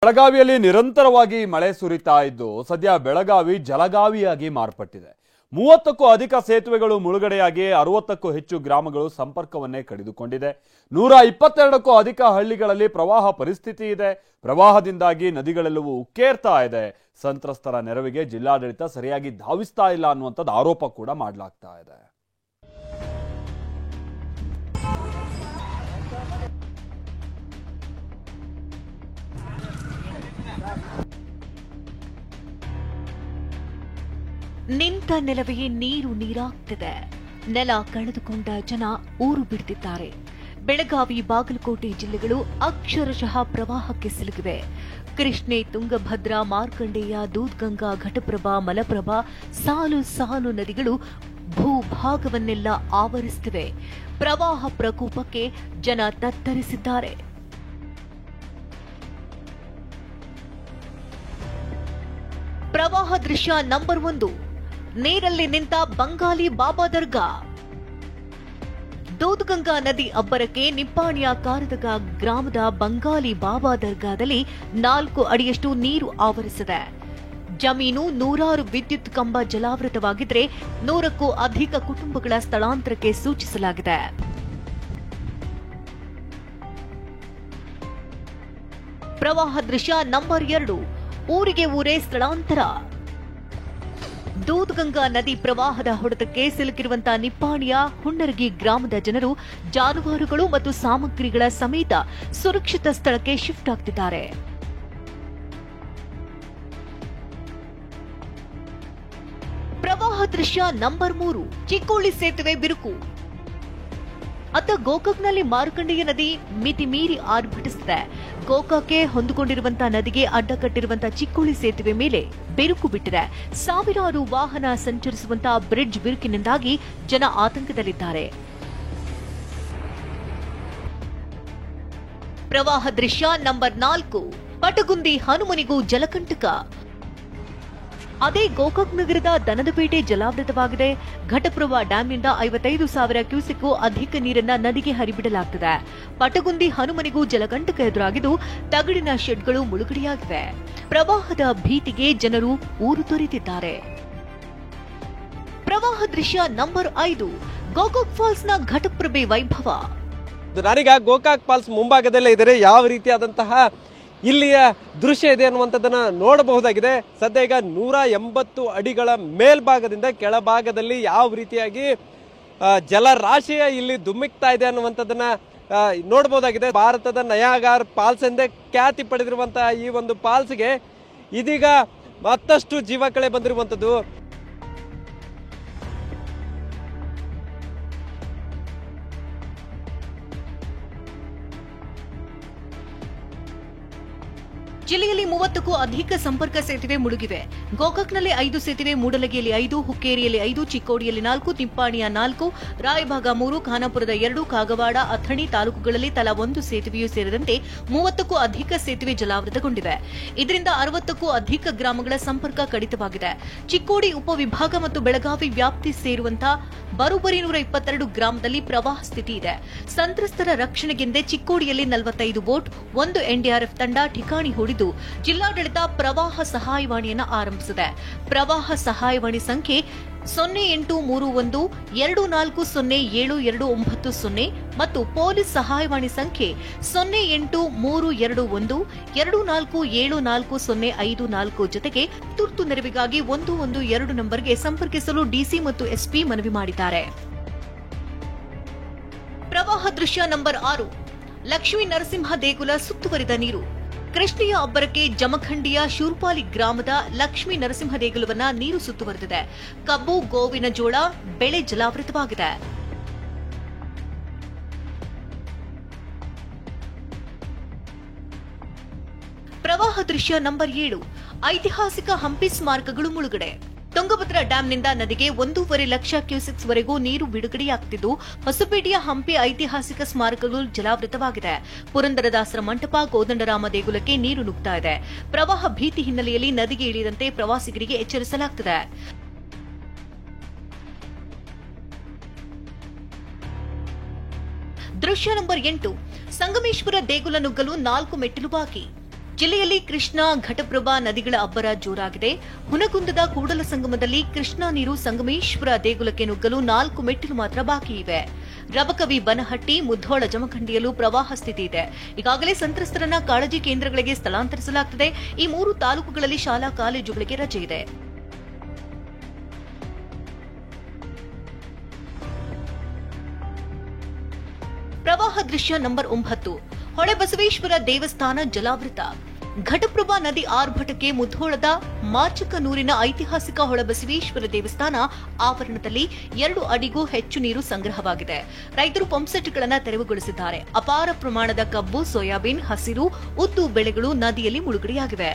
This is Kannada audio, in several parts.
ಬೆಳಗಾವಿಯಲ್ಲಿ ನಿರಂತರವಾಗಿ ಮಳೆ ಸುರಿತಾ ಇದ್ದು ಸದ್ಯ ಬೆಳಗಾವಿ ಜಲಗಾವಿಯಾಗಿ ಮಾರ್ಪಟ್ಟಿದೆ. 30ಕ್ಕೂ ಅಧಿಕ ಸೇತುವೆಗಳು ಮುಳುಗಡೆಯಾಗಿ 60ಕ್ಕೂ ಹೆಚ್ಚು ಗ್ರಾಮಗಳು ಸಂಪರ್ಕವನ್ನೇ ಕಡಿದುಕೊಂಡಿದೆ. 122ಕ್ಕೂ ಅಧಿಕ ಹಳ್ಳಿಗಳಲ್ಲಿ ಪ್ರವಾಹ ಪರಿಸ್ಥಿತಿ ಇದೆ. ಪ್ರವಾಹದಿಂದಾಗಿ ನದಿಗಳೆಲ್ಲವೂ ಉಕ್ಕೇರ್ತಾ ಇದೆ. ಸಂತ್ರಸ್ತರ ನೆರವಿಗೆ ಜಿಲ್ಲಾಡಳಿತ ಸರಿಯಾಗಿ ಧಾವಿಸ್ತಾ ಇಲ್ಲ ಅನ್ನುವಂಥದ್ದು ಆರೋಪ ಕೂಡ ಮಾಡಲಾಗ್ತಾ ಇದೆ. ನಿಂತ ನೆಲವೇ ನೀರು ನೀರಾಗ್ತಿದೆ. ನೆಲ ಕಳೆದುಕೊಂಡ ಜನ ಊರು ಬಿಡುತ್ತಿದ್ದಾರೆ. ಬೆಳಗಾವಿ, ಬಾಗಲಕೋಟೆ ಜಿಲ್ಲೆಗಳು ಅಕ್ಷರಶಃ ಪ್ರವಾಹಕ್ಕೆ ಸಿಲುಕಿವೆ. ಕೃಷ್ಣೆ, ತುಂಗಭದ್ರಾ, ಮಾರ್ಕಂಡೇಯ, ದೂದ್ಗಂಗಾ, ಘಟಪ್ರಭಾ, ಮಲಪ್ರಭಾ ಸಾಲು ಸಾಲು ನದಿಗಳು ಭೂಭಾಗವನ್ನೆಲ್ಲ ಆವರಿಸುತ್ತಿವೆ. ಪ್ರವಾಹ ಪ್ರಕೋಪಕ್ಕೆ ಜನ ತತ್ತರಿಸಿದ್ದಾರೆ. ಪ್ರವಾಹ ದೃಶ್ಯ ನಂಬರ್ 1. ನೀರಲ್ಲಿ ನಿಂತ ಬಂಗಾಲಿ ಬಾಬಾ ದರ್ಗಾ. ದೂದ್ಗಂಗಾ ನದಿ ಅಬ್ಬರಕ್ಕೆ ನಿಪ್ಪಾಣಿಯ ಕಾರದಗ ಗ್ರಾಮದ ಬಂಗಾಲಿ ಬಾಬಾ ದರ್ಗಾದಲ್ಲಿ 4 ಅಡಿಯಷ್ಟು ನೀರು ಆವರಿಸಿದೆ. ಜಮೀನು, ನೂರಾರು ವಿದ್ಯುತ್ ಕಂಬ ಜಲಾವೃತವಾಗಿದ್ದರೆ 100ಕ್ಕೂ ಅಧಿಕ ಕುಟುಂಬಗಳ ಸ್ಥಳಾಂತರಕ್ಕೆ ಸೂಚಿಸಲಾಗಿದೆ. ಪ್ರವಾಹ ದೃಶ್ಯ ನಂಬರ್ 2. ಊರಿಗೆ ಊರೇ ಸ್ಥಳಾಂತರ. ದೂದ್ಗಂಗಾ ನದಿ ಪ್ರವಾಹದ ಹೊಡೆತಕ್ಕೆ ಸಿಲುಕಿರುವಂತಹ ನಿಪ್ಪಾಣಿಯ ಹುಣ್ಣರಗಿ ಗ್ರಾಮದ ಜನರು ಜಾನುವಾರುಗಳು ಮತ್ತು ಸಾಮಗ್ರಿಗಳ ಸಮೇತ ಸುರಕ್ಷಿತ ಸ್ಥಳಕ್ಕೆ ಶಿಫ್ಟ್ ಆಗ್ತಿದ್ದಾರೆ. ಪ್ರವಾಹ ದೃಶ್ಯ ನಂಬರ್ 3. ಚಿಕ್ಕೋಳಿ ಸೇತುವೆ ಬಿರುಕು. ಅತ್ತ ಗೋಕಾಕ್ನಲ್ಲಿ ಮಾರ್ಕಂಡೇಯ ನದಿ ಮಿತಿ ಮೀರಿ ಆರ್ಭಟಿಸಿದೆ. ಗೋಕಾಕ್ಗೆ ಹೊಂದಿಕೊಂಡಿರುವಂತಹ ನದಿಗೆ ಅಡ್ಡ ಕಟ್ಟಿರುವಂತಹ ಚಿಕ್ಕೋಳಿ ಸೇತುವೆ ಮೇಲೆ ಬಿರುಕು ಬಿಟ್ಟಿದೆ. ಸಾವಿರಾರು ವಾಹನ ಸಂಚರಿಸುವಂತಹ ಬ್ರಿಡ್ಜ್ ಬಿರುಕಿನಿಂದಾಗಿ ಜನ ಆತಂಕದಲ್ಲಿದ್ದಾರೆ. ಪ್ರವಾಹ ದೃಶ್ಯ ನಂಬರ್ 4. ಪಟಗುಂದಿ ಹನುಮನಿಗೂ ಜಲಕಂಟಕ. ಅದೇ ಗೋಕಾಕ್ ನಗರದ ದನದಪೇಟೆ ಜಲಾವೃತವಾಗಿದೆ. ಘಟಪ್ರಭಾ ಡ್ಯಾಂನಿಂದ 55,000 ಕ್ಯೂಸೆಕ್ ಅಧಿಕ ನೀರನ್ನ ನದಿಗೆ ಹರಿಬಿಡಲಾಗುತ್ತದೆ. ಪಟಗುಂದಿ ಹನುಮನಿಗೂ ಜಲಕಂಟಕ ಎದುರಾಗಿದ್ದು ತಗಡಿನ ಶೆಡ್ಗಳು ಮುಳುಗಡೆಯಾಗಿವೆ. ಪ್ರವಾಹದ ಭೀತಿಗೆ ಜನರು ಊರು ತೊರೆದಿದ್ದಾರೆ. ಪ್ರವಾಹ ದೃಶ್ಯ ನಂಬರ್ 5. ಗೋಕಾಕ್ ಫಾಲ್ಸ್ನ ಘಟಪ್ರಭೆ ವೈಭವ. ನಾನೀಗ ಗೋಕಾಕ್ ಫಾಲ್ಸ್ ಮುಂಭಾಗದಲ್ಲೇ ಇದ್ದಾರೆ. ಯಾವ ರೀತಿಯಾದಂತಹ ಇಲ್ಲಿಯ ದೃಶ್ಯ ಇದೆ ಅನ್ನುವಂಥದ್ದನ್ನ ನೋಡಬಹುದಾಗಿದೆ. ಸದ್ಯ ಈಗ 180 ಅಡಿಗಳ ಮೇಲ್ಭಾಗದಿಂದ ಕೆಳಭಾಗದಲ್ಲಿ ಯಾವ ರೀತಿಯಾಗಿ ಜಲರಾಶಿಯ ಇಲ್ಲಿ ಧುಮ್ಮಿಕ್ತಾ ಇದೆ ಅನ್ನುವಂಥದ್ದನ್ನ ನೋಡಬಹುದಾಗಿದೆ. ಭಾರತದ ನಯಾಗಾರ್ ಫಾಲ್ಸ್ ಎಂದೇ ಖ್ಯಾತಿ ಪಡೆದಿರುವಂತಹ ಈ ಒಂದು ಫಾಲ್ಸ್ಗೆ ಇದೀಗ ಮತ್ತಷ್ಟು ಜೀವಕಳೆ ಬಂದಿರುವಂಥದ್ದು. ಜಿಲ್ಲೆಯಲ್ಲಿ 30ಕ್ಕೂ ಅಧಿಕ ಸಂಪರ್ಕ ಸೇತುವೆ ಮುಳುಗಿವೆ. ಗೋಕಾಕ್ನಲ್ಲಿ 5 ಸೇತುವೆ, ಮೂಡಲಗಿಯಲ್ಲಿ 5, ಹುಕ್ಕೇರಿಯಲ್ಲಿ 5, ಚಿಕ್ಕೋಡಿಯಲ್ಲಿ 4, ನಿಪ್ಪಾಣಿಯ 4, ರಾಯಭಾಗ 3, ಖಾನಾಪುರದ 2, ಕಾಗವಾಡ, ಅಥಣಿ ತಾಲೂಕುಗಳಲ್ಲಿ ತಲಾ 1 ಸೇತುವೆಯೂ ಸೇರಿದಂತೆ 30ಕ್ಕೂ ಅಧಿಕ ಸೇತುವೆ ಜಲಾವೃತಗೊಂಡಿವೆ. ಇದರಿಂದ 60ಕ್ಕೂ ಅಧಿಕ ಗ್ರಾಮಗಳ ಸಂಪರ್ಕ ಕಡಿತವಾಗಿದೆ. ಚಿಕ್ಕೋಡಿ ಉಪವಿಭಾಗ ಮತ್ತು ಬೆಳಗಾವಿ ವ್ಯಾಪ್ತಿ ಸೇರುವಂತಹ ಬರೋಬ್ಬರಿ 122 ಗ್ರಾಮದಲ್ಲಿ ಪ್ರವಾಹ ಸ್ಥಿತಿ ಇದೆ. ಸಂತ್ರಸ್ತರ ರಕ್ಷಣೆಗೆಂದೇ ಚಿಕ್ಕೋಡಿಯಲ್ಲಿ 45 ಬೋಟ್, 1 ಎನ್ಡಿಆರ್ಎಫ್ ತಂಡ ಠಿಕಾಣಿ ಹೂಡಿದ್ದು ಜಿಲ್ಲಾಡಳಿತ ಪ್ರವಾಹ ಸಹಾಯವಾಣಿಯನ್ನು ಆರಂಭಿಸಿದೆ. ಪ್ರವಾಹ ಸಹಾಯವಾಣಿ ಸಂಖ್ಯೆ 0831 240729 ಮತ್ತು ಪೊಲೀಸ್ ಸಹಾಯವಾಣಿ ಸಂಖ್ಯೆ 083212 247454 ಜೊತೆಗೆ ತುರ್ತು ನೆರವಿಗಾಗಿ 112 ನಂಬರ್ಗೆ ಸಂಪರ್ಕಿಸಲು ಡಿಸಿ ಮತ್ತು ಎಸ್ಪಿ ಮನವಿ ಮಾಡಿದ್ದಾರೆ. ಪ್ರವಾಹ ದೃಶ್ಯ ನಂಬರ್ 6. ಲಕ್ಷ್ಮೀ ನರಸಿಂಹ ದೇಗುಲ ಸುತ್ತುವರಿದ ನೀರು. ಕೃಷ್ಣೆಯ ಅಬ್ಬರಕ್ಕೆ ಜಮಖಂಡಿಯ ಶೂರ್ಪಾಲಿ ಗ್ರಾಮದ ಲಕ್ಷ್ಮೀ ನರಸಿಂಹ ದೇಗುಲವನ್ನ ನೀರು ಸುತ್ತುವರೆದಿದೆ. ಕಬ್ಬು, ಗೋವಿನ ಜೋಳ ಬೆಳೆ ಜಲಾವೃತವಾಗಿದೆ. ಪ್ರವಾಹ ದೃಶ್ಯ ನಂಬರ್ 7. ಐತಿಹಾಸಿಕ ಹಂಪಿ ಸ್ಮಾರಕಗಳು ಮುಳುಗಡೆ. ತುಂಗಭದ್ರಾ ಡ್ಯಾಂನಿಂದ ನದಿಗೆ 1.5 ಲಕ್ಷ ಕ್ಯೂಸೆಕ್ಸ್ ವರೆಗೂ ನೀರು ಬಿಡುಗಡೆಯಾಗುತ್ತಿದ್ದು ಹೊಸಪೇಟೆಯ ಹಂಪಿ ಐತಿಹಾಸಿಕ ಸ್ಮಾರಕಗಳು ಜಲಾವೃತವಾಗಿದೆ. ಪುರಂದರದಾಸರ ಮಂಟಪ, ಕೋದಂಡರಾಮ ದೇಗುಲಕ್ಕೆ ನೀರು ನುಗ್ತಾ ಇದೆ. ಪ್ರವಾಹ ಭೀತಿ ಹಿನ್ನೆಲೆಯಲ್ಲಿ ನದಿಗೆ ಇಳಿಯದಂತೆ ಪ್ರವಾಸಿಗರಿಗೆ ಎಚ್ಚರಿಸಲಾಗುತ್ತಿದೆ. ದೃಶ್ಯ ನಂಬರ್ 8. ಸಂಗಮೇಶ್ವರ ದೇಗುಲ ನುಗ್ಗಲು 4 ಮೆಟ್ಟಿಲು ಬಾಕಿ. ಜಿಲ್ಲೆಯಲ್ಲಿ ಕೃಷ್ಣಾ ಘಟಪ್ರಭಾ ನದಿಗಳ ಅಬ್ಬರ ಜೋರಾಗಿದೆ. ಹುನಗುಂದದ ಕೂಡಲ ಸಂಗಮದಲ್ಲಿ ಕೃಷ್ಣಾ ನೀರು ಸಂಗಮೇಶ್ವರ ದೇಗುಲಕ್ಕೆ ನುಗ್ಗಲು 4 ಮೆಟ್ಟಿಲು ಮಾತ್ರ ಬಾಕಿ ಇವೆ. ರಬಕವಿ ಬನಹಟ್ಟಿ, ಮುಧೋಳ ಜಮಖಂಡಿಯಲ್ಲೂ ಪ್ರವಾಹ ಸ್ಥಿತಿ ಇದೆ. ಈಗಾಗಲೇ ಸಂತ್ರಸ್ತರನ್ನ ಕಾಳಜಿ ಕೇಂದ್ರಗಳಿಗೆ ಸ್ಥಳಾಂತರಿಸಲಾಗುತ್ತದೆ. ಈ 3 ತಾಲೂಕುಗಳಲ್ಲಿ ಶಾಲಾ ಕಾಲೇಜುಗಳಿಗೆ ರಜೆ ಇದೆ. ಪ್ರವಾಹ ದೃಶ್ಯ ನಂಬರ್ 9. ಹೊಳೆಬಸವೇಶ್ವರ ದೇವಸ್ಥಾನ ಜಲಾವೃತ. ಘಟಪ್ರಭಾ ನದಿ ಆರ್ಭಟಕ್ಕೆ ಮುಧೋಳದ ಮಾಚಕನೂರಿನ ಐತಿಹಾಸಿಕ ಹೊಳೆಬಸವೇಶ್ವರ ದೇವಸ್ಥಾನ ಆವರಣದಲ್ಲಿ 2 ಅಡಿಗೂ ಹೆಚ್ಚು ನೀರು ಸಂಗ್ರಹವಾಗಿದೆ. ರೈತರು ಪಂಪ್ಸೆಟ್ಗಳನ್ನು ತೆರವುಗೊಳಿಸಿದ್ದಾರೆ. ಅಪಾರ ಪ್ರಮಾಣದ ಕಬ್ಬು, ಸೋಯಾಬೀನ್, ಹಸಿರು, ಉದ್ದು ಬೆಳೆಗಳು ನದಿಯಲ್ಲಿ ಮುಳುಗಡೆಯಾಗಿವೆ.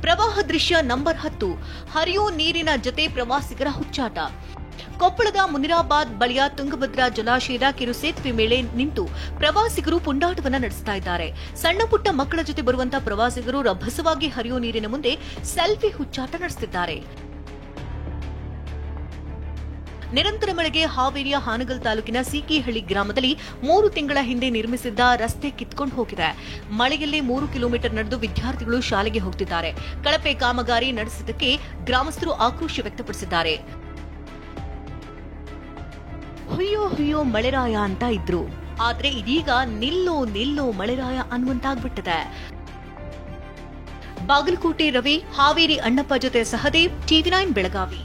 ಪ್ರವಾಹ ದೃಶ್ಯ ನಂಬರ್ 10. ಹರಿಯೋ ನೀರಿನ ಜೊತೆ ಪ್ರವಾಸಿಗರ ಹುಚ್ಚಾಟ. ಕೊಪ್ಪಳದ ಮುನಿರಾಬಾದ್ ಬಳಿಯ ತುಂಗಭದ್ರಾ ಜಲಾಶಯದ ಕಿರು ಸೇತುವೆ ಮೇಲೆ ನಿಂತು ಪ್ರವಾಸಿಗರು ಪುಂಡಾಟವನ್ನು ನಡೆಸ್ತಾ ಇದ್ದಾರೆ. ಸಣ್ಣ ಪುಟ್ಟ ಮಕ್ಕಳ ಜೊತೆ ಬರುವಂತಹ ಪ್ರವಾಸಿಗರು ರಭಸವಾಗಿ ಹರಿಯೋ ನೀರಿನ ಮುಂದೆ ಸೆಲ್ಫಿ ಹುಚ್ಚಾಟ ನಡೆಸುತ್ತಿದ್ದಾರೆ. ನಿರಂತರ ಮಳೆಗೆ ಹಾವೇರಿಯ ಹಾನಗಲ್ ತಾಲೂಕಿನ ಸೀಕಿಹಳ್ಳಿ ಗ್ರಾಮದಲ್ಲಿ 3 ತಿಂಗಳ ಹಿಂದೆ ನಿರ್ಮಿಸಿದ್ದ ರಸ್ತೆ ಕಿತ್ಕೊಂಡು ಹೋಗಿದೆ. ಮಳೆಯಲ್ಲೇ 3 ಕಿಲೋಮೀಟರ್ ನಡೆದು ವಿದ್ಯಾರ್ಥಿಗಳು ಶಾಲೆಗೆ ಹೋಗುತ್ತಿದ್ದಾರೆ. ಕಳಪೆ ಕಾಮಗಾರಿ ನಡೆಸಿದ್ದಕ್ಕೆ ಗ್ರಾಮಸ್ಥರು ಆಕ್ರೋಶ ವ್ಯಕ್ತಪಡಿಸಿದ್ದಾರೆ. ಹುಯ್ಯೋ ಹುಯ್ಯೋ ಮಳೆರಾಯ ಅಂತ ಇದ್ರು, ಆದ್ರೆ ಇದೀಗ ನಿಲ್ಲೋ ನಿಲ್ಲೋ ಮಳೆರಾಯ ಅನ್ನುವಂತಾಗ್ಬಿಟ್ಟಿದೆ. ಬಾಗಲಕೋಟೆ ರವಿ, ಹಾವೇರಿ ಅಣ್ಣಪ್ಪ ಜೊತೆ ಸಹದೇವ್, TV9 ಬೆಳಗಾವಿ.